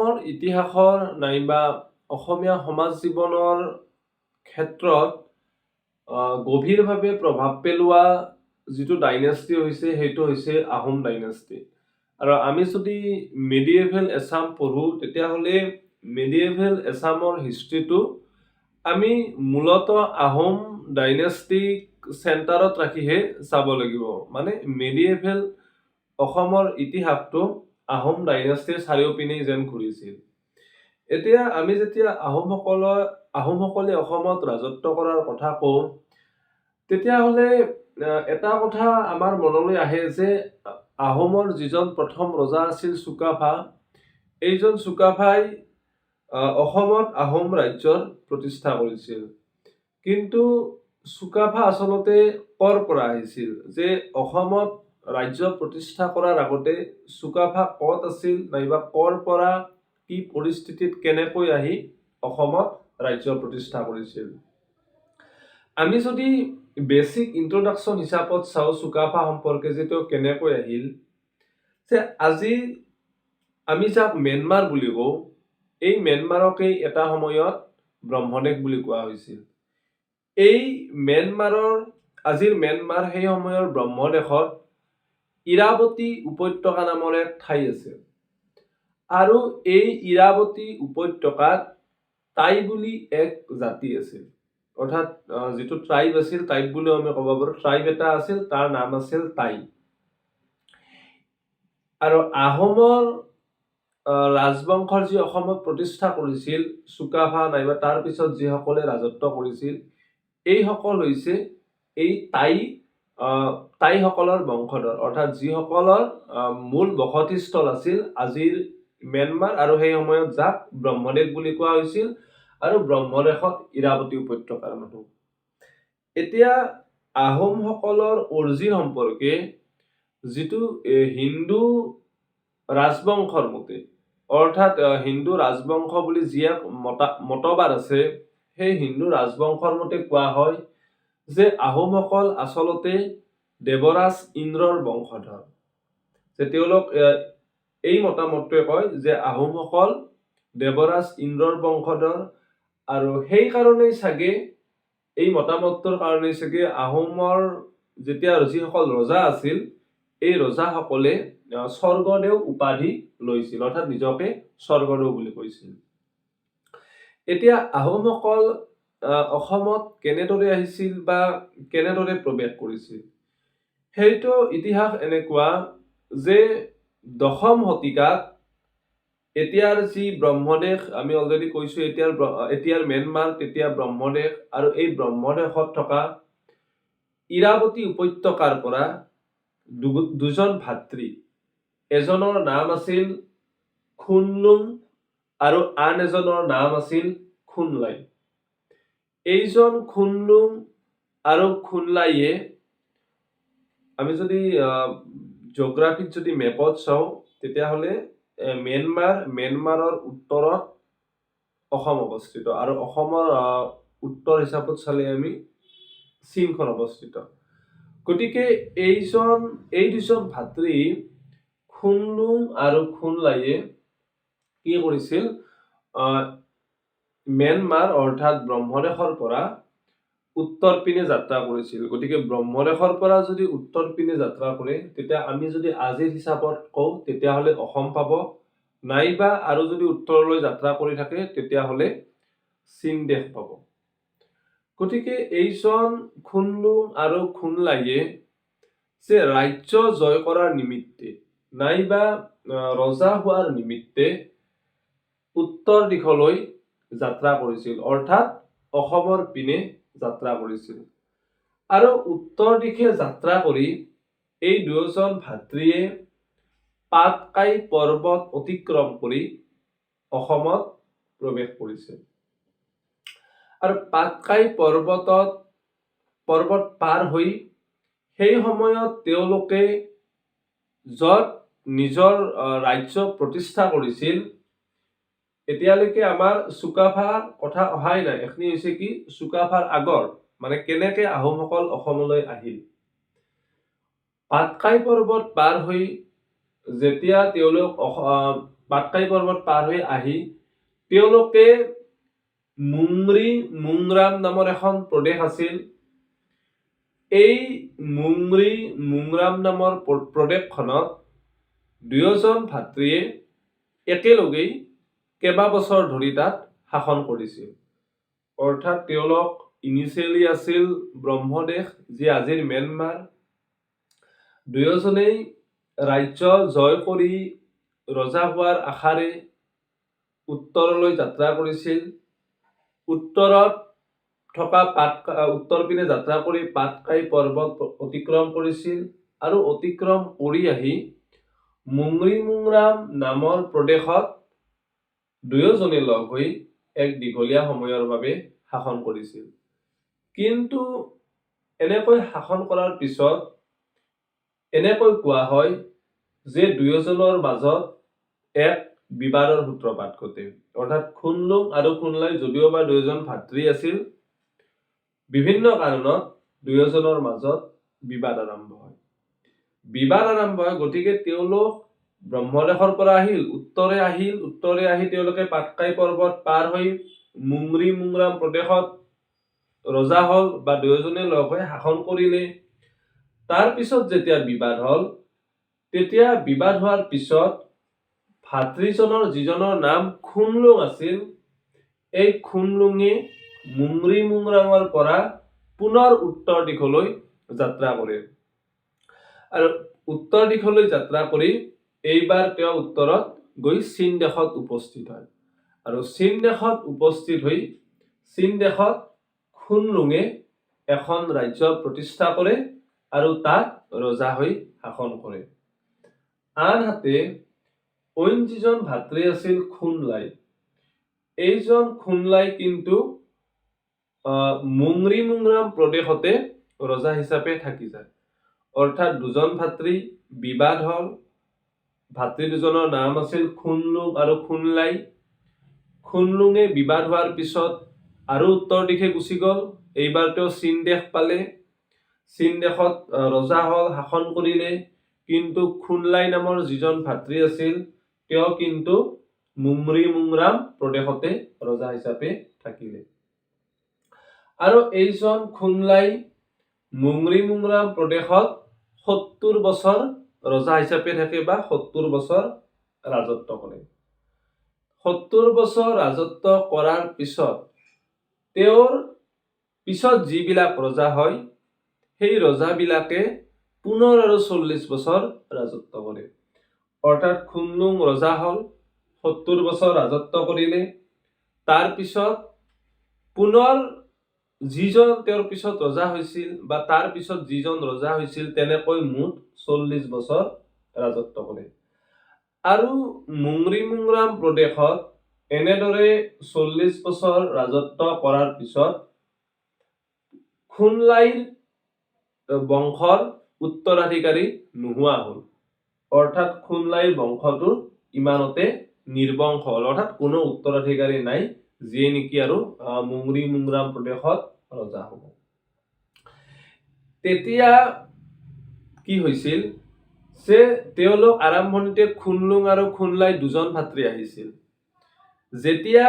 অসমৰ ইতিহাসৰ নাইবা অসমীয়া সমাজ জীৱনৰ ক্ষেত্ৰত গভীৰভাৱে প্ৰভাৱ পেলোৱা যিটো ডাইনেষ্টি হৈছে সেইটো হৈছে আহোম ডাইনেষ্টি। আৰু আমি যদি মেডিয়েভেল এছাম পঢ়োঁ তেতিয়াহ'লে মেডিয়েভেল এছামৰ হিষ্ট্ৰীটো আমি মূলতঃ আহোম ডাইনেষ্টিক চেণ্টাৰত ৰাখিহে চাব লাগিব। মানে মেডিয়েভেল অসমৰ ইতিহাসটো আহোম ডাইনেষ্টিৰ চাৰিওপিনেই যেন ঘূৰিছিল। এতিয়া আমি যেতিয়া আহোমসকলে অসমত ৰাজত্ব কৰাৰ কথা কওঁ, তেতিয়াহ'লে এটা কথা আমাৰ মনলৈ আহে যে আহোমৰ যিজন প্ৰথম ৰজা আছিল চুকাফা, এইজন চুকাফাই অসমত আহোম ৰাজ্যৰ প্ৰতিষ্ঠা কৰিছিল। কিন্তু চুকাফা আচলতে ক'ৰ পৰা আহিছিল? যে অসমত ৰাজ্য প্ৰতিষ্ঠা কৰাৰ আগতে চুকাফা ক'ত আছিল নাইবা ক'ৰ পৰা কি পৰিস্থিতিত কেনেকৈ আহি অসমত ৰাজ্য প্ৰতিষ্ঠা কৰিছিল? আমি যদি বেচিক ইন্ট্ৰডাকশ্যন হিচাপত চাওঁ চুকাফা সম্পৰ্কে যে তেওঁ কেনেকৈ আহিল, যে আজি আমি যাক ম্যানমাৰ বুলি কওঁ, এই ম্যানমাৰকেই এটা সময়ত ব্ৰহ্মদেশ বুলি কোৱা হৈছিল। এই আজিৰ ম্যানমাৰ সেই সময়ৰ ব্ৰহ্মদেশত ইৰাৱতী উপত্যকা নামৰ এক ঠাই আছে। আৰু এই ইৰাৱতী উপত্যকাত টাই বুলি এক জাতি আছিল। অৰ্থাৎ যিটো ট্ৰাইব আছিল, ট্ৰাইব বুলিও আমি ক'ব পাৰোঁ, ট্ৰাইব এটা আছিল, তাৰ নাম আছিল টাই। আৰু আহোমৰ ৰাজবংশৰ যি অসমত প্ৰতিষ্ঠা কৰিছিল চুকাফা নাইবা তাৰ পিছত যিসকলে ৰাজত্ব কৰিছিল, এইসকল হৈছে এই টাইসকলৰ বংশধৰ। অৰ্থাৎ যিসকলৰ মূল বসতিস্থল আছিল আজিৰ ম্যানমাৰ আৰু সেই সময়ত যাক ব্ৰহ্মদেশ বুলি কোৱা হৈছিল, আৰু ব্ৰহ্মদেশত ইৰাৱতী উপত্যকাৰ মানুহ। এতিয়া আহোমসকলৰ অৰিজিন সম্পৰ্কে যিটো হিন্দু ৰাজবংশৰ মতে, অৰ্থাৎ হিন্দু ৰাজবংশ বুলি যি এক মতবাদ আছে, সেই হিন্দু ৰাজবংশৰ মতে কোৱা হয় যে আহোমসকল আচলতে দেৱৰাজ ইন্দ্ৰৰ বংশধৰ। যে তেওঁলোক এই মতামতটোৱে কয় যে আহোমসকল দেৱৰাজ ইন্দ্ৰৰ বংশধৰ, আৰু সেই কাৰণেই চাগে এই মতামতটোৰ কাৰণেই চাগে আহোমৰ যেতিয়া যিসকল ৰজা আছিল, এই ৰজাসকলে স্বৰ্গদেউ উপাধি লৈছিল, অৰ্থাৎ নিজকে স্বৰ্গদেউ বুলি কৈছিল। এতিয়া আহোমসকল অসমত কেনেদৰে আহিছিল বা কেনেদৰে প্ৰৱেশ কৰিছিল, সেইটো ইতিহাস এনেকুৱা যে ১০ম শতিকাত এতিয়াৰ যি ব্ৰহ্মদেশ আমি অলৰেডি কৈছো, এতিয়াৰ ম্যানমাৰ তেতিয়া ব্ৰহ্মদেশ, আৰু এই ব্ৰহ্মদেশত থকা ইৰাৱতী উপত্যকাৰ পৰা দুজন ভাতৃ, এজনৰ নাম আছিল খুনলুং আৰু আন এজনৰ নাম আছিল খুনলাই। এইজন খুনলুং আৰু খুনলাইয়ে, আমি যদি জিঅ'গ্ৰাফিত যদি মেপত চাওঁ তেতিয়াহ'লে ম্যানমাৰৰ উত্তৰত অসম অৱস্থিত, আৰু অসমৰ উত্তৰ হিচাপত চালে আমি চীনখন অৱস্থিত। গতিকে এই দুজন ভাতৃ খুনলুং আৰু খুনলাইয়ে কি কৰিছিল, ম্যানমাৰ অৰ্থাৎ ব্ৰহ্মদেশৰ পৰা উত্তৰ পিনে যাত্ৰা কৰিছিল। গতিকে ব্ৰহ্মদেশৰ পৰা যদি উত্তৰ পিনে যাত্ৰা কৰে, তেতিয়া আমি যদি আজিৰ হিচাপত কওঁ তেতিয়াহ'লে অসম পাব, নাইবা আৰু যদি উত্তৰলৈ যাত্ৰা কৰি থাকে তেতিয়াহ'লে চীন দেশ পাব। গতিকে এইজন খুনলুং আৰু খুনলাইয়ে যে ৰাজ্য জয় কৰাৰ নিমিত্তে নাইবা ৰজা হোৱাৰ নিমিত্তে উত্তৰ দিশলৈ যাত্ৰা কৰিছিল, অৰ্থাৎ অসমৰ পিনে যাত্ৰা কৰিছিল। আৰু উত্তৰ দিশে যাত্ৰা কৰি এই দুয়োজন ভাতৃয়ে পাটকাই পৰ্বত অতিক্ৰম কৰি অসমত প্ৰৱেশ কৰিছিল। আৰু পাটকাই পৰ্বত পাৰ হৈ সেই সময়ত তেওঁলোকে য'ত নিজৰ ৰাজ্য প্ৰতিষ্ঠা কৰিছিল, এতিয়ালৈকে আমাৰ চুকাফাৰ কথা অহাই নাই। এখিনি হৈছে কি চুকাফাৰ আগৰ, মানে কেনেকে আহোমসকল অসমলৈ আহিল। পাটকাই পৰ্বত পাৰ হৈ যেতিয়া তেওঁলোক পাটকাই পৰ্বত পাৰ হৈ আহি তেওঁলোকে মুংৰি মুংৰাম নামৰ এখন প্ৰদেশ আছিল। এই মুংৰি মুংৰাম নামৰ প্ৰদেশখনত দুয়োজন ভাতৃয়ে একেলগেই কেইবাবছৰ ধৰি তাত শাসন কৰিছিল। অৰ্থাৎ তেওঁলোক ইনিচিয়েলি আছিল ব্ৰহ্মদেশ, যি আজিৰ ম্যানমাৰ। দুয়োজনেই ৰাজ্য জয় কৰি ৰজা হোৱাৰ আশাৰে উত্তৰলৈ যাত্ৰা কৰিছিল। উত্তৰত থকা উত্তৰ পিনে যাত্ৰা কৰি পাটকাই পৰ্বত অতিক্ৰম কৰিছিল আৰু অতিক্ৰম কৰি আহি মুংৰি মুংৰাম নামৰ প্ৰদেশত দুয়োজনে লগ হৈ এক দীঘলীয়া সময়ৰ বাবে শাসন কৰিছিল। কিন্তু এনেকৈ শাসন কৰাৰ পিছত এনেকৈ কোৱা হয় যে দুয়োজনৰ মাজত এক বিবাদৰ সূত্ৰপাত ঘটে। অৰ্থাৎ খুনলুং আৰু খুনলাই যদিওবা দুয়োজন ভাতৃ আছিল, বিভিন্ন কাৰণত দুয়োজনৰ মাজত বিবাদ আৰম্ভ হয়। গতিকে তেওঁলোক ব্ৰহ্মদেশৰ পৰা উত্তৰে আহি তেওঁলোকে পাটকাই পৰ্বত পাৰ হৈ মুংৰি মুংৰাম প্ৰদেশত ৰজা হল বা দুয়োজনে লগ হৈ শাসন কৰিলে। তাৰ পিছত যেতিয়া বিবাদ হল, তেতিয়া বিবাদ হোৱাৰ পিছত ভাতৃজনৰ যিজনৰ নাম খুনলুং আছিল, এই খুনলুঙে মুংৰি মুংৰামৰ পৰা পুনৰ উত্তৰ দিশলৈ যাত্ৰা কৰে। আৰু উত্তৰ দিশলৈ যাত্ৰা কৰি এইবাৰ তেওঁ উত্তৰত গৈ চীন দেশত উপস্থিত হয়। আৰু চীন দেশত উপস্থিত হৈ চীন দেশত খুনলুঙে এখন ৰাজ্য প্ৰতিষ্ঠা কৰে আৰু তাত ৰজা হৈ শাসন কৰে। আনহাতে অইন যিজন ভাতৃ আছিল খুনলাই, এইজন খুনলাই কিন্তু মুংৰি মুংৰাম প্ৰদেশতে ৰজা হিচাপে থাকি যায়। অৰ্থাৎ দুজন ভাতৃ বিবাদ হল। ভাতৃ দুজনৰ নাম আছিল খুনলুং আৰু খুনলাই। খুনলুঙে বিবাদ হোৱাৰ পিছত আৰু উত্তৰ দিশে গুচি গল। এইবাৰ তেওঁ চীন দেশ পালে, চীন দেশত ৰজা হল, শাসন কৰিলে। কিন্তু খুনলাই নামৰ যিজন ভাতৃ আছিল, তেওঁ কিন্তু মুংৰি মুংৰাম প্ৰদেশতে ৰজা হিচাপে থাকিলে। আৰু এইজন খুনলাই মুংৰি মুংৰাম প্ৰদেশত ৭০ বছৰ ৰজা হিচাপে থাকে বা ৭০ বছৰ ৰাজত্ব কৰে। ৭০ বছৰ ৰাজত্ব কৰাৰ পিছত তেওঁৰ পিছত যিবিলাক ৰজা হয়, সেই ৰজাবিলাকে পুনৰ আৰু ৪০ বছৰ ৰাজত্ব কৰে। অৰ্থাৎ খুনলুং ৰজা হল, ৭০ বছৰ ৰাজত্ব কৰিলে। তাৰ পিছত পুনৰ যিজন তেওঁৰ পিছত ৰজা হৈছিল বা তাৰ পিছত যিজন ৰজা হৈছিল, তেনেকৈ মুঠ ৪০ বছৰ ৰাজত্ব কৰে। আৰু মুংৰি মুংৰাম প্ৰদেশত এনেদৰে ৪০ বছৰ ৰাজত্ব কৰাৰ পিছত খুনলাইৰ বংশৰ উত্তৰাধিকাৰী নোহোৱা হল। অৰ্থাৎ খুনলাইৰ বংশটো ইমানতে নিৰ্বংশ হল। অৰ্থাৎ কোনো উত্তৰাধিকাৰী নাই, যিয়ে নেকি আৰু মুংৰি মুংৰাম প্ৰদেশত ৰজা হব। তেতিয়া কি হৈছিল যে তেওঁলোক আৰম্ভণিতে খুনলুং আৰু খুনলাই দুজন ভাতৃ আহিছিল। যেতিয়া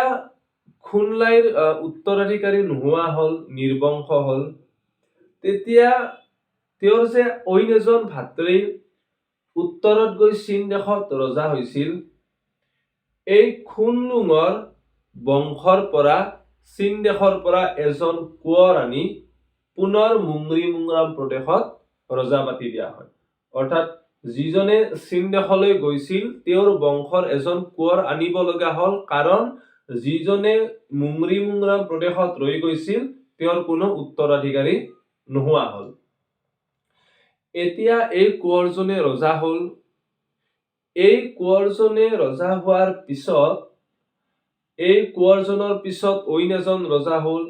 খুনলাইৰ উত্তৰাধিকাৰী নোহোৱা হল, নিৰ্বংশ হল, তেতিয়া তেওঁৰ যে অইন এজন ভাতৃ উত্তৰত গৈ চীন দেশত ৰজা হৈছিল, এই খুনলুঙৰ বংশৰ পৰা চীন দেশৰ পৰা এজন কোঁৱৰ আনি পুনৰ মুংৰি মুংৰাম প্ৰদেশত ৰজা পাতি দিয়া হয়। অৰ্থাৎ যিজনে চীন দেশলৈ গৈছিল, তেওঁৰ বংশৰ এজন কোঁৱৰ আনিব লগা হল, কাৰণ যিজনে মুংৰি মুংৰাম প্ৰদেশত ৰৈ গৈছিল, তেওঁৰ কোনো উত্তৰাধিকাৰী নোহোৱা হল। এতিয়া এই কোঁৱৰজনে ৰজা হল। এই কোঁৱৰজনে ৰজা হোৱাৰ পিছত এই কোঁৱৰজনৰ পিছত অইন এজন ৰজা হল।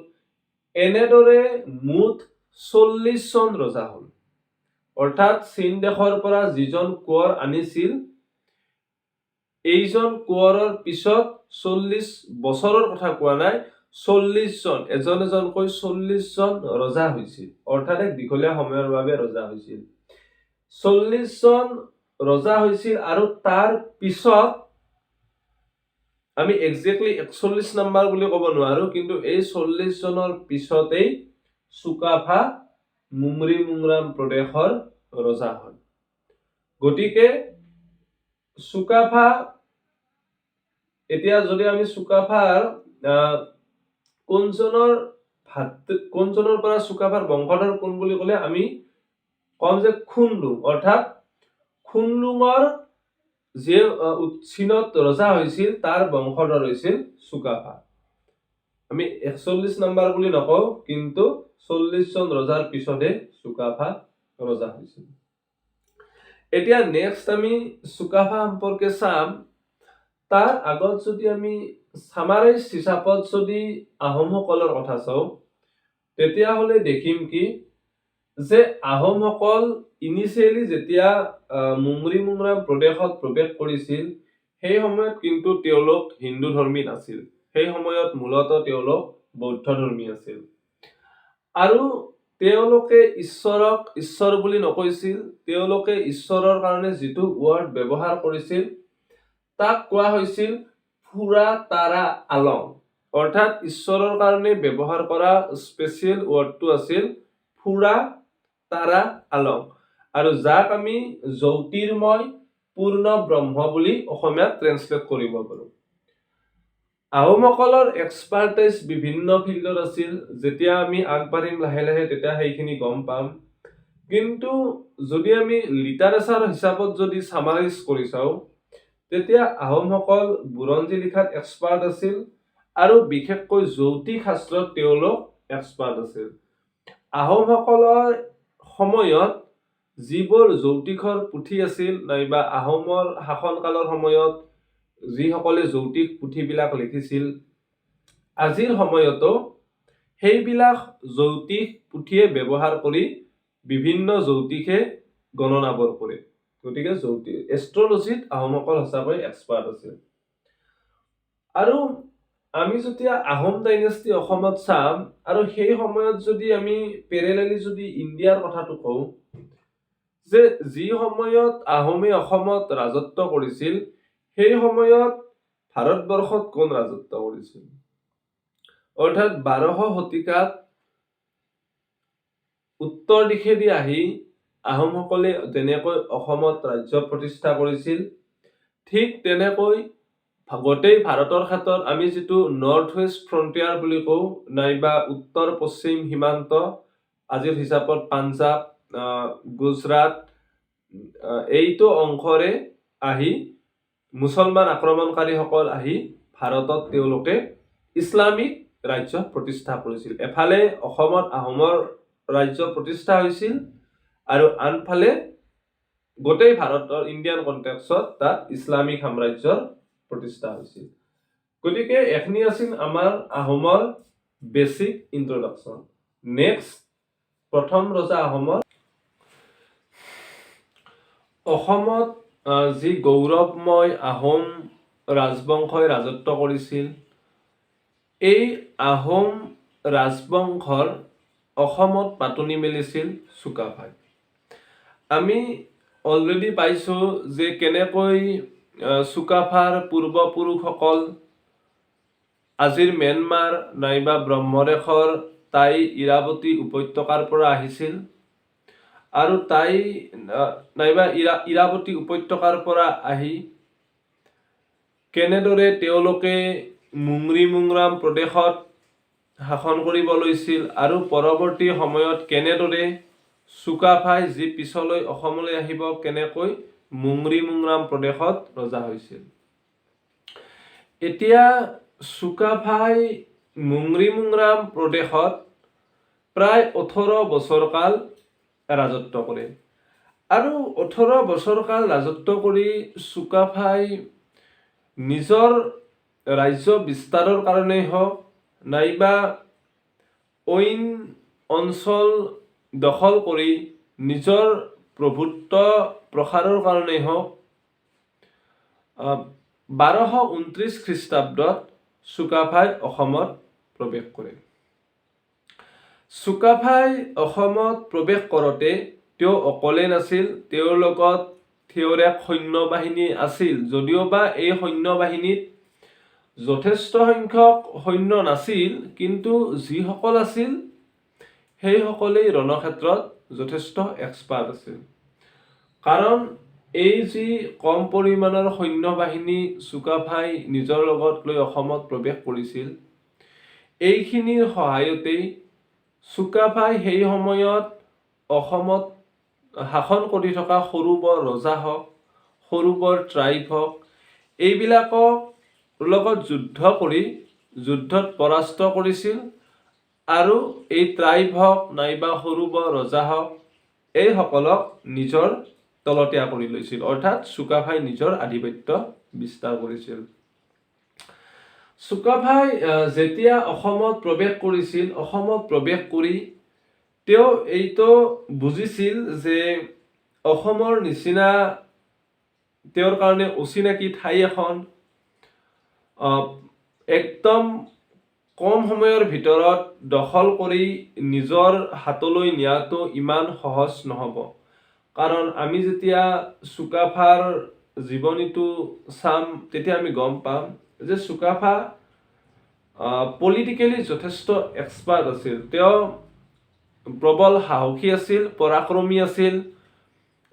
এনেদৰে মুঠ ৪০ জন ৰজা হল। অৰ্থাৎ চীন দেশৰ পৰা যিজন কোঁৱৰ আনিছিল, এইজন কোঁৱৰৰ পিছত ৪০ বছৰৰ কথা কোৱা নাই, ৪০ জন এজন এজনকৈ ৪০ জন ৰজা হৈছিল। অৰ্থাৎ এক দীঘলীয়া সময়ৰ বাবে ৰজা হৈছিল। ৪০ জন ৰজা হৈছিল আৰু তাৰ পিছত আমি একজেক্টলি 41 নম্বৰ বুলি ক'ব নোৱাৰো, কিন্তু এই 40 জনৰ পিছতেই চুকাফা মুংৰি মুংৰাম প্ৰদেশৰ ৰজা হয়। গতিকে চুকাফা, এতিয়া যদি আমি চুকাফাৰ কোনজনৰ পৰা চুকাফাৰ বংশধৰ কোন বুলি ক'লে আমি কম যে খুনলুং, অৰ্থাৎ খুনলুঙৰ যে চীনত ৰজা হৈছিল তাৰ বংশধৰ হৈছিল চুকাফা। আমি 41 নম্বৰ বুলি নকওঁ, কিন্তু 40 জন ৰজাৰ পিছতহে চুকাফা ৰজা হৈছিল। এতিয়া নেক্সট আমি চুকাফা সম্পৰ্কে চাম। তাৰ আগত যদি আমি সামাৰাইজ হিচাপত যদি আহোমসকলৰ কথা চাওঁ, তেতিয়াহ'লে দেখিম কি যে আহোমসকল ইনিচিয়েলি যেতিয়া মুংৰি মুংৰাম প্ৰদেশত প্ৰৱেশ কৰিছিল, সেই সময়ত কিন্তু তেওঁলোক হিন্দু ধৰ্মী নাছিল। সেই সময়ত মূলতঃ তেওঁলোক বৌদ্ধ ধৰ্মী আছিল। আৰু তেওঁলোকে ঈশ্বৰক ঈশ্বৰ বুলি নকৈছিল। তেওঁলোকে ঈশ্বৰৰ কাৰণে যিটো ৱৰ্ড ব্যৱহাৰ কৰিছিল তাক কোৱা হৈছিল ফুৰা তাৰা আলং, অৰ্থাৎ ঈশ্বৰৰ কাৰণে ব্যৱহাৰ কৰা স্পেচিয়েল ৱৰ্ডটো আছিল ফুৰা তাৰা আলং, আৰু যাক আমি জ্যোতিৰ্ময় পূৰ্ণ ব্ৰহ্ম বুলি অসমীয়াত ট্ৰেন্সলেট কৰিব পাৰো। আহোমসকলৰ এক্সপাৰ্টাইজ বিভিন্ন ফিল্ডত আছিল। যেতিয়া আমি আগবাঢ়িম লাহে লাহে তেতিয়া সেইখিনি গম পাম। কিন্তু যদি আমি লিটাৰেচাৰ হিচাপত যদি সামাৰাইজ কৰি চাওঁ, তেতিয়া আহোমসকল বুৰঞ্জী লিখাত এক্সপাৰ্ট আছিল, আৰু বিশেষকৈ জ্যোতিষ শাস্ত্ৰত তেওঁলোক এক্সপাৰ্ট আছিল। আহোমসকলৰ সময়ত যিবোৰ জ্যোতিষৰ পুথি আছিল, নাইবা আহোমৰ শাসনকালৰ সময়ত যিসকলে জ্যোতিষ পুথিবিলাক লিখিছিল, আজিৰ সময়তো সেইবিলাক জ্যোতিষ পুথিয়ে ব্যৱহাৰ কৰি বিভিন্ন জ্যোতিষে গণনাবোৰ কৰে। গতিকে এষ্ট্ৰলজিত আহোমসকল সঁচাকৈ এক্সপাৰ্ট আছিল। আৰু আমি যেতিয়া আহোম ডাইনেষ্টি অসমত চাম, আৰু সেই সময়ত যদি আমি পেৰেলেলি যদি ইণ্ডিয়াৰ কথাটো কওঁ, যে যি সময়ত আহোমে অসমত ৰাজত্ব কৰিছিল, সেই সময়ত ভাৰতবৰ্ষত কোন ৰাজত্ব কৰিছিল? অৰ্থাৎ 12শ শতিকাত উত্তৰ দিশেদি আহি আহোমসকলে যেনেকৈ অসমত ৰাজ্য প্ৰতিষ্ঠা কৰিছিল, ঠিক তেনেকৈ গোটেই ভাৰতৰ ক্ষেত্ৰত আমি যিটো নৰ্থ ৱেষ্ট ফ্ৰণ্টিয়াৰ বুলি কওঁ, নাইবা উত্তৰ পশ্চিম সীমান্ত, আজিৰ হিচাপত পাঞ্জাৱ, গুজৰাট, এইটো অংশৰে আহি মুছলমান আক্ৰমণকাৰীসকল আহি ভাৰতত তেওঁলোকে ইছলামিক ৰাজ্য প্ৰতিষ্ঠা কৰিছিল। এফালে অসমত আহোমৰ ৰাজ্য প্ৰতিষ্ঠা হৈছিল, আৰু আনফালে গোটেই ভাৰতৰ ইণ্ডিয়ান কনটেক্সট তাত ইছলামিক সাম্ৰাজ্যৰ প্ৰতিষ্ঠা হৈছিল। গতিকে এখিনি আছিল আমাৰ আহোমৰ বেছিক ইন্ট্ৰডাকশ্যন। নেক্সট, প্ৰথম ৰজা আহোমৰ। অসমত যি গৌৰৱময় আহোম ৰাজবংশই ৰাজত্ব কৰিছিল, এই আহোম ৰাজবংশৰ অসমত পাতনি মেলিছিল চুকাফাই। আমি অলৰেডি পাইছো যে কেনেকৈ চুকাফাৰ পূৰ্বপুৰুষসকল আজিৰ ম্যানমাৰ নাইবা ব্ৰহ্মদেশৰ তাই ইৰাৱতী উপত্যকাৰ পৰা আহিছিল, আৰু তাই নাইবা ইৰাৱতী উপত্যকাৰ পৰা আহি কেনেদৰে তেওঁলোকে মুংৰি মুংৰাম প্ৰদেশত শাসন কৰিব লৈছিল, আৰু পৰৱৰ্তী সময়ত কেনেদৰে চুকাফাই যি পিছলৈ অসমলৈ আহিব কেনেকৈ মুংৰি মুংৰাম প্ৰদেশত ৰজা হৈছিল। এতিয়া চুকাফাই মুংৰি মুংৰাম প্ৰদেশত প্ৰায় 18 বছৰ কাল ৰাজত্ব কৰে, আৰু 18 বছৰ কাল ৰাজত্ব কৰি চুকাফাই নিজৰ ৰাজ্য বিস্তাৰৰ কাৰণেই হওক, নাইবা অইন অঞ্চল দখল কৰি নিজৰ প্ৰভুত্ব প্ৰসাৰৰ কাৰণেই হওক, 1229 খ্ৰীষ্টাব্দত চুকাফাই অসমত প্ৰৱেশ কৰে। চুকাফাই অসমত প্ৰৱেশ কৰোঁতে তেওঁ অকলে নাছিল, তেওঁৰ লগত তেওঁৰ এক সৈন্যবাহিনী আছিল। যদিওবা এই সৈন্যবাহিনীত যথেষ্ট সংখ্যক সৈন্য নাছিল, কিন্তু যিসকল আছিল সেইসকলেই ৰণক্ষেত্ৰত যথেষ্ট এক্সপাৰ্ট আছিল। কাৰণ এই যি কম পৰিমাণৰ সৈন্যবাহিনী চুকাফাই নিজৰ লগত লৈ অসমত প্ৰৱেশ কৰিছিল, এইখিনিৰ সহায়তেই চুকাফাই সেই সময়ত অসমত শাসন কৰি থকা সৰু বৰ ৰজা হওক, সৰু বৰ ট্ৰাইব হওক, এইবিলাকক লগত যুদ্ধ কৰি যুদ্ধত পৰাস্ত কৰিছিল আৰু এই ট্ৰাইব হওক নাইবা সৰু বৰ ৰজা হওক, এইসকলক নিজৰ তলতীয়া কৰি লৈছিল, অৰ্থাৎ চুকাফাই নিজৰ আধিপত্য বিস্তাৰ কৰিছিল। চুকাফাই যেতিয়া অসমত প্ৰৱেশ কৰিছিল, অসমত প্ৰৱেশ কৰি তেওঁ এইটো বুজিছিল যে অসমৰ নিচিনা তেওঁৰ কাৰণে অচিনাকি ঠাই এখন একদম কম সময়ৰ ভিতৰত দখল কৰি নিজৰ হাতলৈ নিয়াটো ইমান সহজ নহ'ব। কাৰণ আমি যেতিয়া চুকাফাৰ জীৱনীটো চাম তেতিয়া আমি গম পাম যে চুকাফা পলিটিকেলি যথেষ্ট এক্সপাৰ্ট আছিল। তেওঁ প্ৰবল সাহসী আছিল, পৰাক্ৰমী আছিল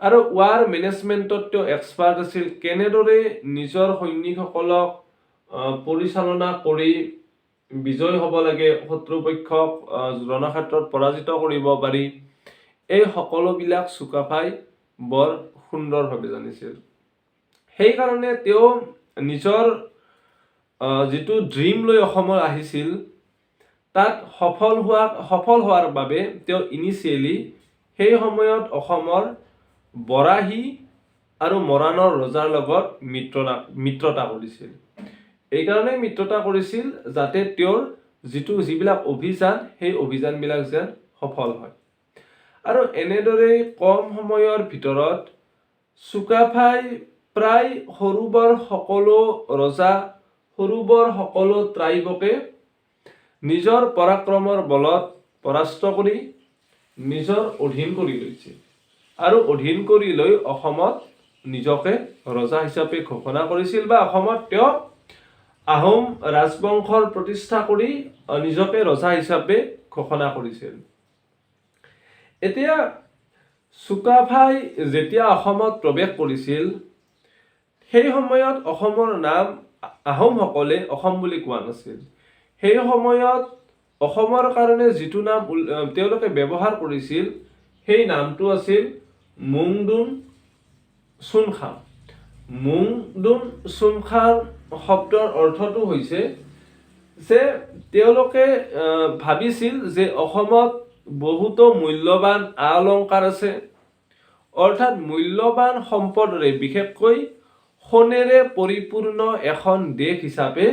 আৰু ৱাৰ মেনেজমেণ্টত তেওঁ এক্সপাৰ্ট আছিল। কেনেদৰে নিজৰ সৈনিকসকলক পৰিচালনা কৰি বিজয় হ'ব লাগে, শত্ৰুপক্ষক ৰণক্ষেত্ৰত পৰাজিত কৰিব পাৰি, এই সকলোবিলাক চুকাফাই বৰ সুন্দৰভাৱে জানিছিল। সেইকাৰণে তেওঁ নিজৰ যিটো ড্ৰিম লৈ অসমত আহিছিল তাত সফল হোৱাৰ বাবে তেওঁ ইনিচিয়েলি সেই সময়ত অসমৰ বৰাহী আৰু মৰাণৰ ৰজাৰ লগত মিত্ৰতা কৰিছিল। এইকাৰণে মিত্ৰতা কৰিছিল যাতে তেওঁৰ যিবিলাক অভিযান, সেই অভিযানবিলাক যেন সফল হয়। আৰু এনেদৰে কম সময়ৰ ভিতৰত চুকাফাই প্ৰায় সৰু বৰ সকলো ৰজা, সৰু বৰ সকলো ট্ৰাইবকে নিজৰ পৰাক্ৰমৰ বলত পৰাস্ত কৰি নিজৰ অধীন কৰি লৈছিল আৰু অধীন কৰি লৈ অসমত নিজকে ৰজা হিচাপে ঘোষণা কৰিছিল, বা অসমত তেওঁ আহোম ৰাজবংশৰ প্ৰতিষ্ঠা কৰি নিজকে ৰজা হিচাপে ঘোষণা কৰিছিল। এতিয়া চুকাফাই যেতিয়া অসমত প্ৰৱেশ কৰিছিল, সেই সময়ত অসমৰ নাম আহোমসকলে অসম বুলি কোৱা নাছিল। সেই সময়ত অসমৰ কাৰণে যিটো নাম তেওঁলোকে ব্যৱহাৰ কৰিছিল, সেই নামটো আছিল মুংডুন চুনখাম। মুংডুন চুনখাম শব্দৰ অৰ্থটো হৈছে যে তেওঁলোকে ভাবিছিল যে অসমত বহুতো মূল্যৱান অলংকাৰ আছে, অৰ্থাৎ মূল্যৱান সম্পদৰে, বিশেষকৈ সোণেৰে পৰিপূৰ্ণ এখন দেশ হিচাপে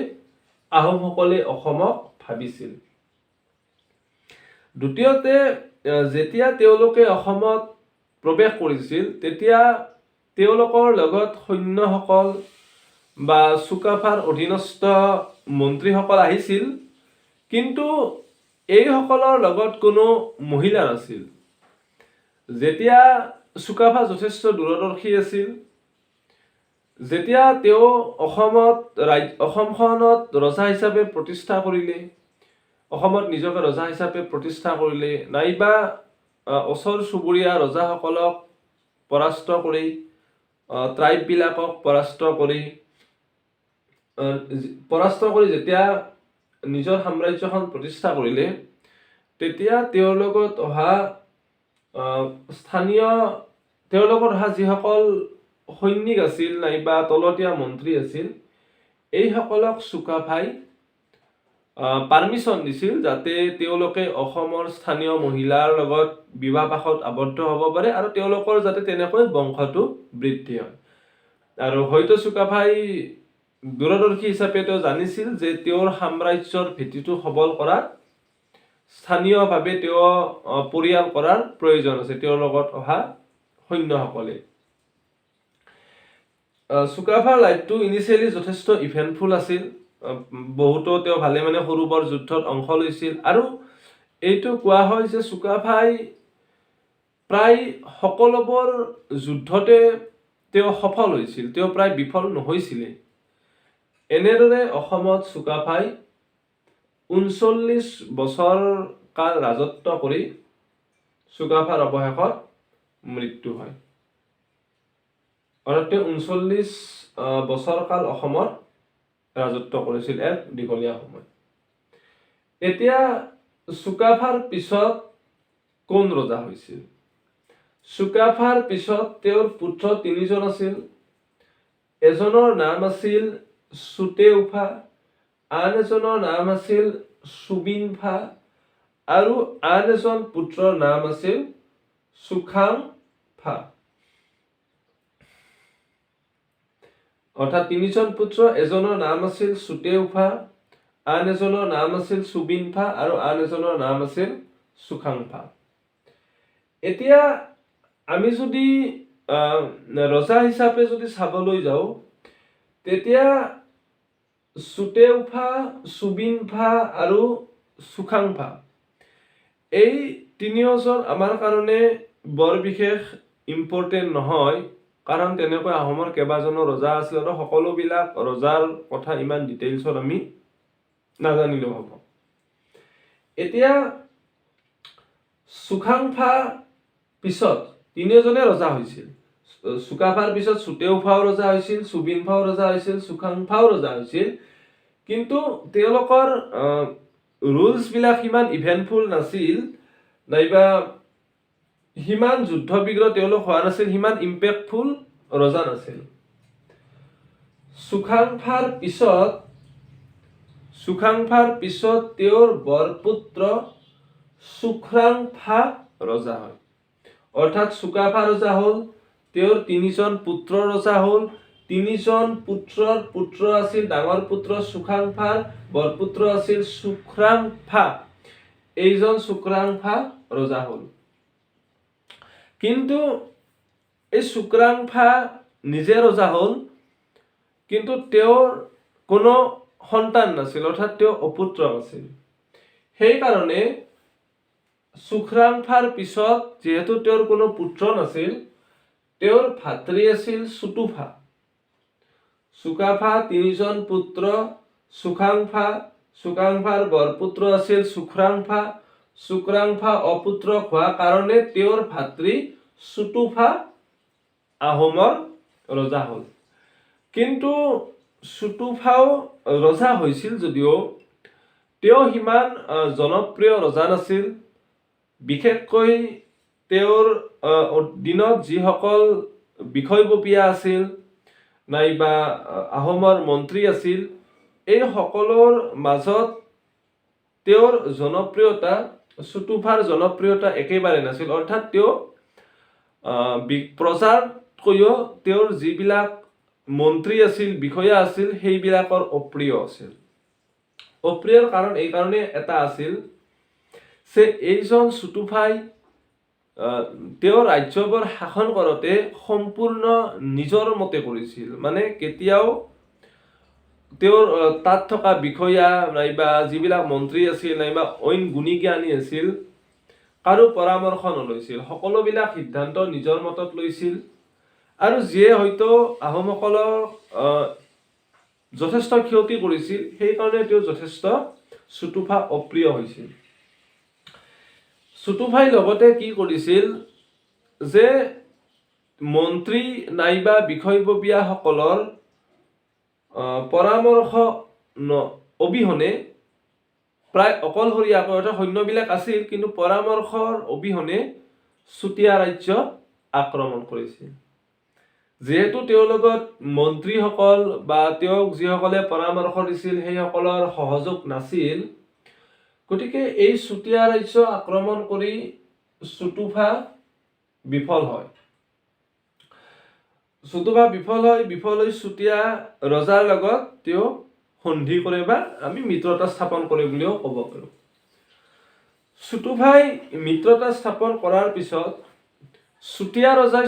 আহোমসকলে অসমক ভাবিছিল। দ্বিতীয়তে, যেতিয়া তেওঁলোকে অসমত প্ৰৱেশ কৰিছিল তেতিয়া তেওঁলোকৰ লগত সৈন্যসকল বা চুকাফাৰ অধীনস্থ মন্ত্ৰীসকল আহিছিল, কিন্তু এইসকলৰ লগত কোনো মহিলা নাছিল। যেতিয়া চুকাফা যথেষ্ট দূৰদৰ্শী আছিল, যেতিয়া তেওঁ অসমখনত ৰজা হিচাপে প্ৰতিষ্ঠা কৰিলে, অসমত নিজকে ৰজা হিচাপে প্ৰতিষ্ঠা কৰিলে, নাইবা ওচৰ চুবুৰীয়া ৰজাসকলক পৰাস্ত কৰি, ট্ৰাইববিলাকক পৰাস্ত কৰি যেতিয়া নিজৰ সাম্ৰাজ্যখন প্ৰতিষ্ঠা কৰিলে, তেতিয়া তেওঁৰ লগত অহা যিসকল সৈনিক আছিল নাইবা তলতীয়া মন্ত্ৰী আছিল, এইসকলক চুকাফাই পাৰ্মিশ্যন দিছিল যাতে তেওঁলোকে অসমৰ স্থানীয় মহিলাৰ লগত বিবাহ পাশত আবদ্ধ হ'ব পাৰে আৰু তেওঁলোকৰ যাতে তেনেকৈ বংশটো বৃদ্ধি হয়। আৰু হয়তো চুকাফাই দূৰদৰ্শী হিচাপে তেওঁ জানিছিল যে তেওঁৰ সাম্ৰাজ্যৰ ভেটিটো সবল কৰাত স্থানীয়ভাৱে তেওঁ পৰিয়াল কৰাৰ প্ৰয়োজন আছে তেওঁৰ লগত অহা সৈন্যসকলে। চুকাফাৰ লাইফটো ইনিচিয়েলি যথেষ্ট ইভেণ্টফুল আছিল। বহুতো তেওঁ ভালে মানে সৰু বৰ যুদ্ধত অংশ লৈছিল, আৰু এইটো কোৱা হয় যে চুকাফাই প্ৰায় সকলোবোৰ যুদ্ধতে তেওঁ সফল হৈছিল, তেওঁ প্ৰায় বিফল নহৈছিলে। এনেদৰে অসমত চুকাফাই ৩৯ বছৰ কাল ৰাজত্ব কৰি চুকাফাৰ অৱশেষত মৃত্যু হয়। অৰ্থাৎ ৩৯ বছৰ কাল অসমত ৰাজত্ব কৰিছিল, এক দীঘলীয়া সময়। এতিয়া চুকাফাৰ পিছত কোন ৰজা হৈছিল? চুকাফাৰ পিছত তেওঁৰ পুত্ৰ ৩জন আছিল। এজনৰ নাম আছিল চুতেউফা, আন এজনৰ নাম আছিল চুবিনফা আৰু আন এজন পুত্ৰৰ নাম আছিল চুখাংফা। অৰ্থাৎ ৩জন পুত্ৰ, এজনৰ নাম আছিল চুতেউফা, আন এজনৰ নাম আছিল চুবিনফা আৰু আন এজনৰ নাম আছিল চুখাংফা। এতিয়া আমি যদি ৰজা হিচাপে যদি চাবলৈ যাওঁ, তেতিয়া চুতেউফা, চুবিনফা আৰু চুখাংফা এই তিনিওজন আমাৰ কাৰণে বৰ বিশেষ ইম্পৰ্টেণ্ট নহয়, কাৰণ তেনেকৈ আহোমৰ কেইবাজনো ৰজা আছিল আৰু সকলোবিলাক ৰজাৰ কথা ইমান ডিটেইলছত আমি নাজানিলেও হ'ব। এতিয়া চুখাংফা পিছত তিনিওজনে ৰজা হৈছিল। চুকাফাৰ পিছত চুতেউফাও ৰজা হৈছিল, চুবিনফাও ৰজা হৈছিল, চুখাংফাও ৰজা হৈছিল। কিন্তু তেওঁলোকৰ ৰুলছবিলাক সিমান ইভেণ্টফুল নাছিল, নাইবা সিমান যুদ্ধ বিগ্ৰহ তেওঁলোক হোৱা নাছিল, সিমান ইম্পেক্টফুল ৰজা নাছিল। চুখাংফাৰ পিছত তেওঁৰ বৰপুত্ৰ চুখ্ৰাংফা ৰজা হয়। অৰ্থাৎ চুকাফা ৰজা হ'ল, তেওঁৰ ৩জন পুত্ৰ ৰজা হ'ল। ৩জন পুত্ৰৰ পুত্ৰ আছিল, ডাঙৰ পুত্ৰ চুখাংফাৰ বৰপুত্ৰ আছিল চুখ্ৰাংফা। এইজন চুখ্ৰাংফা ৰজা হ'ল। কিন্তু এই চুখ্ৰাংফা নিজে ৰজা হ'ল, কিন্তু তেওঁৰ কোনো সন্তান নাছিল, অৰ্থাৎ তেওঁ অপুত্ৰ আছিল। সেইকাৰণে চুখ্ৰাংফাৰ পিছত যিহেতু তেওঁৰ কোনো পুত্ৰ নাছিল, তেওঁৰ ভাতৃ আছিল চুতুফা। চুকাফা ৩জন পুত্ৰ চুখাংফা, চুখাংফাৰ বৰপুত্ৰ আছিল চুখ্ৰাংফা। চুখ্ৰাংফা অপুত্ৰ হোৱা কাৰণে তেওঁৰ ভাতৃ চুতুফা আহোমৰ ৰজা হ'ল। কিন্তু চুতুফাও ৰজা হৈছিল যদিও তেওঁ সিমান জনপ্ৰিয় ৰজা নাছিল। বিশেষকৈ তেওঁৰ দিনত যিসকল বিষয়ববীয়া আছিল নাইবা আহোমৰ মন্ত্ৰী আছিল, এই সকলৰ মাজত তেওঁৰ জনপ্ৰিয়তা, চুতুফাৰ জনপ্ৰিয়তা একেবাৰে নাছিল। অৰ্থাৎ তেওঁ প্ৰজাতকৈও তেওঁৰ যিবিলাক মন্ত্ৰী আছিল, বিষয়া আছিল, সেইবিলাকৰ অপ্ৰিয় আছিল। অপ্ৰিয়ৰ কাৰণ এই কাৰণে এটা আছিল যে এইজন চুতুফাই তেওঁ ৰাজ্যবোৰ শাসন কৰোঁতে সম্পূৰ্ণ নিজৰ মতে কৰিছিল। মানে কেতিয়াও তেওঁৰ তাত থকা বিষয়া নাইবা যিবিলাক মন্ত্ৰী আছিল নাইবা অইন গুণী জ্ঞানী আছিল, কাৰো পৰামৰ্শ নলৈছিল। সকলোবিলাক সিদ্ধান্ত নিজৰ মতত লৈছিল। আৰু যিয়ে হয়তো আহোমসকলক যথেষ্ট ক্ষতি কৰিছিল, সেইকাৰণে তেওঁ যথেষ্ট চুতুফা অপ্ৰিয় হৈছিল। চুতুফাই লগতে কি কৰিছিল যে মন্ত্ৰী নাইবা বিষয়ববীয়াসকলৰ পৰামৰ্শ অবিহনে প্ৰায় অকলশৰীয়াকৈ, অৰ্থাৎ সৈন্যবিলাক আছিল কিন্তু পৰামৰ্শৰ অবিহনে চুতীয়া ৰাজ্য আক্ৰমণ কৰিছিল। যিহেতু তেওঁৰ লগত মন্ত্ৰীসকল বা তেওঁক যিসকলে পৰামৰ্শ দিছিল সেইসকলৰ সহযোগ নাছিল, গতিকে এই চুতীয়া ৰাজ্য আক্ৰমণ কৰি চুতুফা বিফল হয়। বিফল হৈ চুতীয়া ৰজাৰ লগত তেওঁ সন্ধি কৰে বা আমি মিত্ৰতা স্থাপন কৰে বুলিও ক'ব পাৰোঁ। চুতুফাই মিত্ৰতা স্থাপন কৰাৰ পিছত চুতীয়া ৰজাই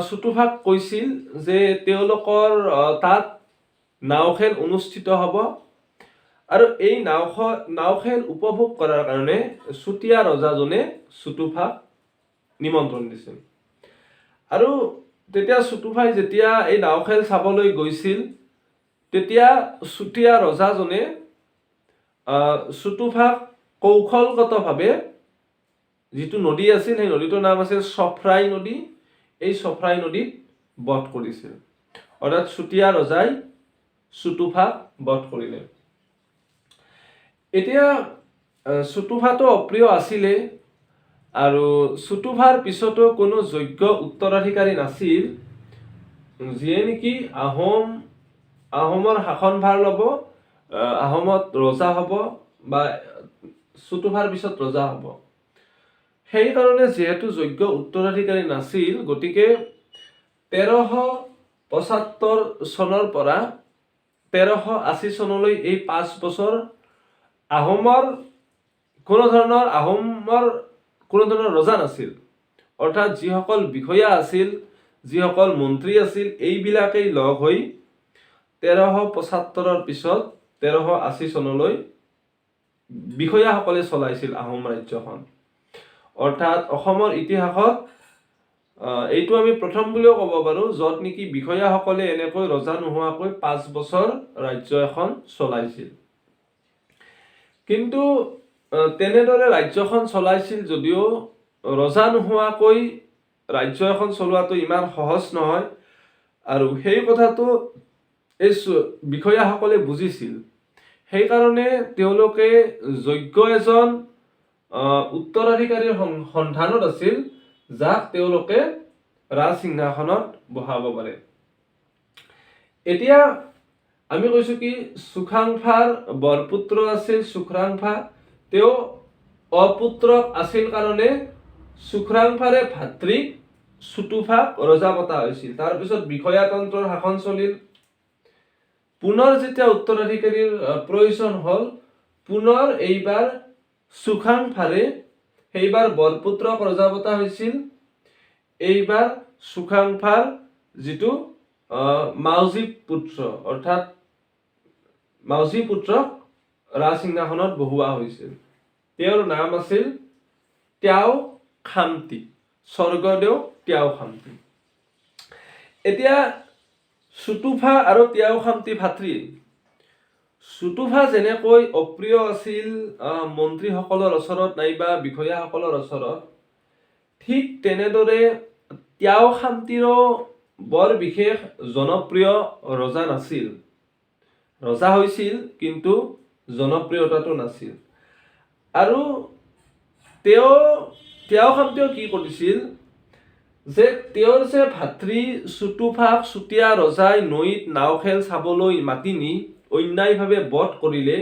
চুতুফাক কৈছিল যে তেওঁলোকৰ তাত নাও খেল অনুষ্ঠিত হ'ব, আৰু এই নাও খেল উপভোগ কৰাৰ কাৰণে চুতীয়া ৰজাজনে চুতুফাক নিমন্ত্ৰণ দিছিল। আৰু তেতিয়া চুতুফাই যেতিয়া এই নাও খেল চাবলৈ গৈছিল, তেতিয়া চুতীয়া ৰজাজনে চুতুফাক কৌশলগতভাৱে যিটো নদী আছিল সেই নদীটোৰ নাম আছিল চফ্ৰাই নদী, এই চফ্ৰাই নদীত বধ কৰিছিল। অৰ্থাৎ চুতীয়া ৰজাই চুতুফাক বধ কৰিলে। এতিয়া চুতুফাটো অপ্ৰিয় আছিলে আৰু চুতুফাৰ পিছতো কোনো যোগ্য উত্তৰাধিকাৰী নাছিল যিয়ে নেকি আহোমৰ শাসনভাৰ ল'ব, আহোমত ৰজা হ'ব বা চুতুফাৰ পিছত ৰজা হ'ব। সেইকাৰণে যিহেতু যোগ্য উত্তৰাধিকাৰী নাছিল, গতিকে 1375 চনৰ পৰা 1380 চনলৈ এই 5 বছৰ আহোমৰ কোনো ধৰণৰ ৰজা নাছিল। অৰ্থাৎ যিসকল বিষয়া আছিল, যিসকল মন্ত্ৰী আছিল, এইবিলাকেই লগ হৈ 1375 পিছত 1380 চনলৈ বিষয়াসকলে চলাইছিল আহোম ৰাজ্যখন। অৰ্থাৎ অসমৰ ইতিহাসত এইটো আমি প্ৰথম বুলিও ক'ব পাৰোঁ য'ত নেকি বিষয়াসকলে এনেকৈ ৰজা নোহোৱাকৈ 5 বছৰ ৰাজ্য এখন চলাইছিল। কিন্তু তেনেদৰে ৰাজ্যখন চলাইছিল যদিও ৰজা নোহোৱাকৈ ৰাজ্য এখন চলোৱাটো ইমান সহজ নহয়, আৰু সেই কথাটো এই বিষয়াসকলে বুজিছিল। সেইকাৰণে তেওঁলোকে যোগ্য এজন উত্তৰাধিকাৰীৰ সন্ধানত আছিল যাক তেওঁলোকে ৰাজসিংহাসনত বহাব পাৰে। এতিয়া আমি কৈছো কি চুখ্ৰাংফাৰ বৰপুত্ৰ আছিল চুখ্ৰাংফা। তেওঁ অপুত্ৰক আছিল কাৰণে চুখ্ৰাংফাৰে ভাতৃক চুতুফাক ৰজা পতা হৈছিল। তাৰপিছত বিষয়াতন্ত্ৰৰ শাসন চলিল। পুনৰ যেতিয়া উত্তৰাধিকাৰীৰ প্ৰয়োজন হ'ল, পুনৰ এইবাৰ চুখ্ৰাংফাৰে সেইবাৰ বৰপুত্ৰক ৰজা পতা হৈছিল। এইবাৰ চুখ্ৰাংফাৰ যিটো মাউজী পুত্ৰ, অৰ্থাৎ মাউজী পুত্ৰক ৰাজসিংহাসনত বহোৱা হৈছিল। তেওঁৰ নাম আছিল ত্যাও খামতি, স্বৰ্গদেউ ত্যাও খামতি। এতিয়া চুতুফা আৰু ত্যাও খামতি ভাতৃ। চুতুফা যেনেকৈ অপ্ৰিয় আছিল মন্ত্ৰীসকলৰ ওচৰত নাইবা বিষয়াসকলৰ ওচৰত, ঠিক তেনেদৰে ত্যাও খামতিৰো বৰ বিশেষ জনপ্ৰিয় ৰজা নাছিল। ৰজা হৈছিল কিন্তু জনপ্ৰিয়তাটো নাছিল। আৰু ত্যাও খামতিও কি কৰিছিল যে তেওঁৰ যে ভাতৃ চুতুফাক চুতীয়া ৰজাই নৈত নাও খেল চাবলৈ মাতি নি অন্যায়ভাৱে বধ কৰিলে,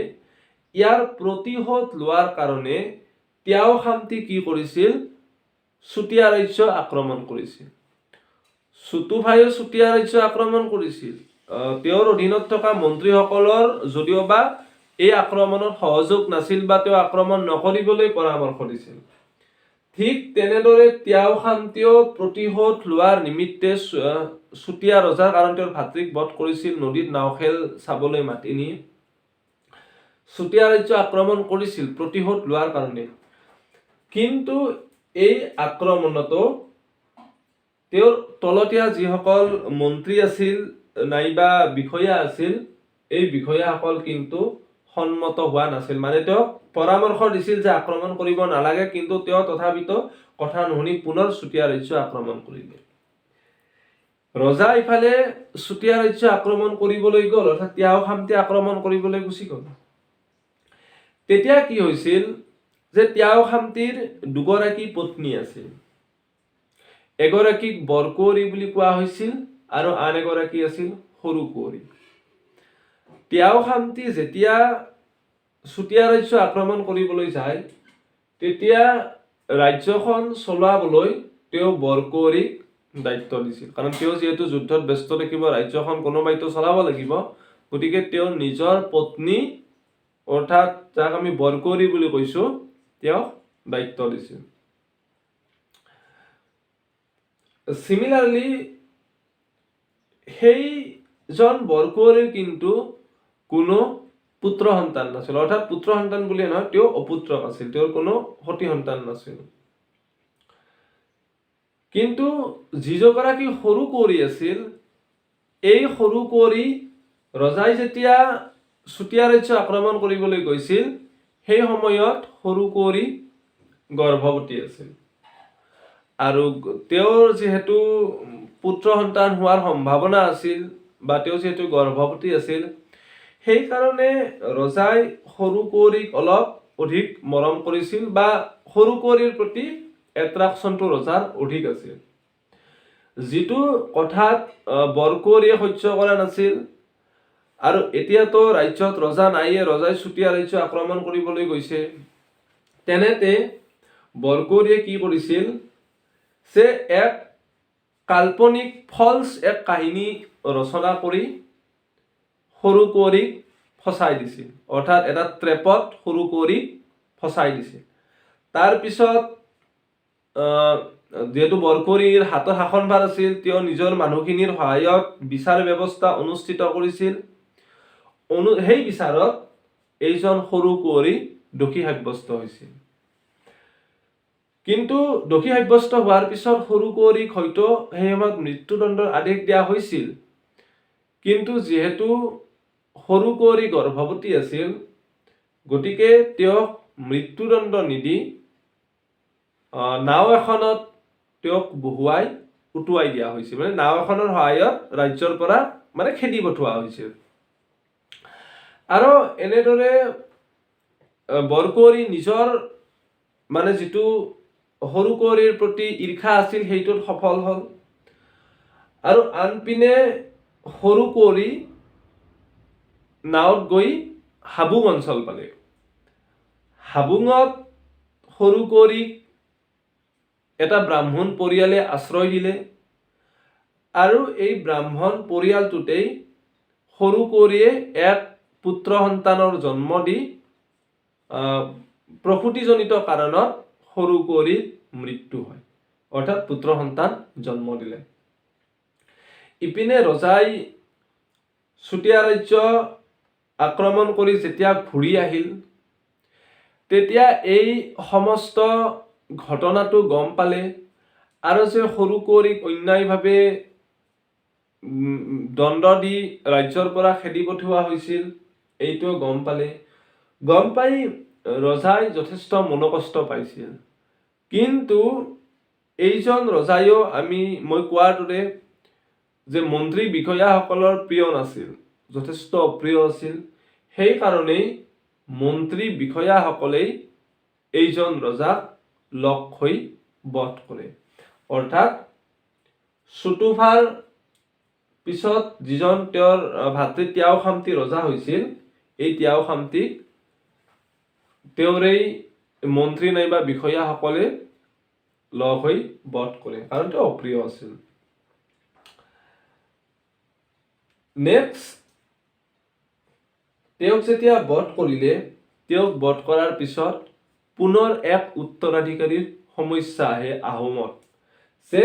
ইয়াৰ প্ৰতিশোধ লোৱাৰ কাৰণে ত্যাও খামতি কি কৰিছিল, চুতীয়া ৰাজ্য আক্ৰমণ কৰিছিল। চুতুফাইও চুতীয়া ৰাজ্য আক্ৰমণ কৰিছিল। তেওঁৰ অধীনত থকা মন্ত্ৰীসকলৰ যদিওবা এই আক্ৰমণত সহযোগ নাছিল বা তেওঁ আক্ৰমণ নকৰিবলৈ পৰামৰ্শ দিছিল। ঠিক তেনেদৰে ত্যাও খামতিও প্ৰতিশোধ লোৱাৰ নিমিত্তে চুতীয়া ৰজাৰ কাৰণ তেওঁৰ ভাতৃক বধ কৰিছিল, নদীত নাও খেল চাবলৈ মাতি নি চুতীয়া ৰাজ্য আক্ৰমণ কৰিছিল প্ৰতিশোধ লোৱাৰ কাৰণে। কিন্তু এই আক্ৰমণতো তেওঁৰ তলতীয়া যিসকল মন্ত্ৰী আছিল নাইবা বিষয়া আছিল, এই বিষয়াসকল কিন্তু সন্মত হোৱা নাছিল। মানে তেওঁ পৰামৰ্শ দিছিল যে আক্ৰমণ কৰিব নালাগে, কিন্তু তেওঁ তথাপিতো কথা নুশুনি পুনৰ চুতীয়া ৰাজ্য আক্ৰমণ কৰিলে। ৰজা ইফালে চুতীয়া ৰাজ্য আক্ৰমণ কৰিবলৈ গ'ল, অৰ্থাৎ ত্যাও খামতি আক্ৰমণ কৰিবলৈ গুচি গ'ল। তেতিয়া কি হৈছিল যে ত্যাও খামতিৰ দুগৰাকী পত্নী আছিল। এগৰাকীক বৰকুঁৱৰী বুলি কোৱা হৈছিল আৰু আন এগৰাকী আছিল সৰু কুঁৱৰী। ত্যাও খামতি যেতিয়া চুতীয়া ৰাজ্য আক্ৰমণ কৰিবলৈ যায়, তেতিয়া ৰাজ্যখন চলাবলৈ তেওঁ বৰকুঁৱৰীক দায়িত্ব দিছিল। কাৰণ তেওঁ যিহেতু যুদ্ধত ব্যস্ত থাকিব, ৰাজ্যখন কোনোবাইতো চলাব লাগিব, গতিকে তেওঁ নিজৰ পত্নী অৰ্থাৎ যাক আমি বৰকুঁৱৰী বুলি কৈছো, তেওঁক দায়িত্ব দিছিল। সিমিলাৰলি সেইজন বৰকুঁৱৰীৰ কিন্তু কোনো পুত্ৰ সন্তান নাছিল। অৰ্থাৎ পুত্ৰ সন্তান বুলিয়ে নহয়, তেওঁ অপুত্ৰক আছিল, তেওঁৰ কোনো সতি সন্তান নাছিল। কিন্তু যিগৰাকী সৰু কুঁৱৰী আছিল, এই সৰু কুঁৱৰী ৰজাই যেতিয়া চুতীয়া ৰাজ্য আক্ৰমণ কৰিবলৈ গৈছিল সেই সময়ত সৰু কুঁৱৰী গৰ্ভৱতী আছিল আৰু তেওঁৰ যিহেতু পুত্ৰ সন্তান হোৱাৰ সম্ভাৱনা আছিল বা তেওঁ যিহেতু গৰ্ভৱতী আছিল সেইকাৰণে ৰজাই সৰু কুঁৱৰীক অলপ অধিক মৰম কৰিছিল বা সৰু কুঁৱৰীৰ প্ৰতি এট্ৰাকশ্যনটো ৰজাৰ অধিক আছিল যিটো কথাত বৰকুঁৱৰীয়ে সহ্য কৰা নাছিল আৰু এতিয়াতো ৰাজ্যত ৰজা নাইয়ে ৰজাই চুতীয়া ৰাজ্য আক্ৰমণ কৰিবলৈ গৈছে তেনেতে বৰকুঁৱৰীয়ে কি কৰিছিল যে এক কাল্পনিক ফলছ এক কাহিনী ৰচনা কৰি সৰু কুঁৱৰীক ফচাই দিছিল অৰ্থাৎ এটা ট্ৰেপত সৰু কুঁৱৰীক ফচাই দিছিল তাৰপিছত যেহেতু বৰকুঁৱৰীৰ হাতত শাসনভাৰ আছিল তেওঁ নিজৰ মানুহখিনিৰ সহায়ত বিচাৰ ব্যৱস্থা অনুষ্ঠিত কৰিছিল সেই বিচাৰত এইজন সৰু কুঁৱৰী দোষী সাব্যস্ত হৈছিল কিন্তু দোষী সাব্যস্ত হোৱাৰ পিছত সৰু কুঁৱৰীক হয়তো সেই সময়ত মৃত্যুদণ্ডৰ আদেশ দিয়া হৈছিল কিন্তু যিহেতু সৰু কুঁৱৰী গৰ্ভৱতী আছিল গতিকে তেওঁক মৃত্যুদণ্ড নিদি নাও এখনত তেওঁক বহুৱাই উটুৱাই দিয়া হৈছিল মানে নাও এখনৰ সহায়ত ৰাজ্যৰ পৰা মানে খেদি পঠোৱা হৈছিল আৰু এনেদৰে বৰকুঁৱৰী নিজৰ মানে যিটো সৰু কুঁৱৰীৰ প্ৰতি ঈৰ্ষা আছিল সেইটোত সফল হ'ল আৰু আনপিনে সৰু কুঁৱৰী নাৱত গৈ হাবুং অঞ্চল পালে হাবুঙত সৰু কুঁৱৰীক এটা ব্ৰাহ্মণ পৰিয়ালে আশ্ৰয় দিলে আৰু এই ব্ৰাহ্মণ পৰিয়ালটোতেই সৰু কুঁৱৰীয়ে এক পুত্ৰ সন্তানৰ জন্ম দি প্ৰসূতিজনিত কাৰণত সৰু কুঁৱৰীৰ মৃত্যু হয় অৰ্থাৎ পুত্ৰ সন্তান জন্ম দিলে ইপিনে ৰজাই চুতীয়া ৰাজ্য আক্ৰমণ কৰি যেতিয়া ঘূৰি আহিল তেতিয়া এই সমস্ত ঘটনাটো গম পালে আৰু যে সৰু কুঁৱৰীক অন্যায়ভাৱে দণ্ড দি ৰাজ্যৰ পৰা খেদি পঠোৱা হৈছিল এইটো গম পাই ৰজাই যথেষ্ট মনোকষ্ট পাইছিল কিন্তু এইজন ৰজাইও মই কোৱাৰ দৰে যে মন্ত্ৰী বিষয়াসকলৰ প্ৰিয় নাছিল যথেষ্ট অপ্ৰিয় আছিল সেইকাৰণেই মন্ত্ৰী বিষয়াসকলেই এইজন ৰজাক লগ হৈ বধ কৰে অৰ্থাৎ চুতুফাৰ পিছত যিজন তেওঁৰ ভাতৃ ত্যাও খামতি ৰজা হৈছিল এই ত্যাও খামতিক তেওঁৰেই মন্ত্ৰী নাইবা বিষয়াসকলে লগ হৈ বধ কৰে কাৰণ তেওঁ অপ্ৰিয় আছিল নেক্সট তেওঁক যেতিয়া বধ কৰিলে তেওঁক বধ কৰাৰ পিছত পুনৰ এক উত্তৰাধিকাৰীৰ সমস্যা আহে আহোমত যে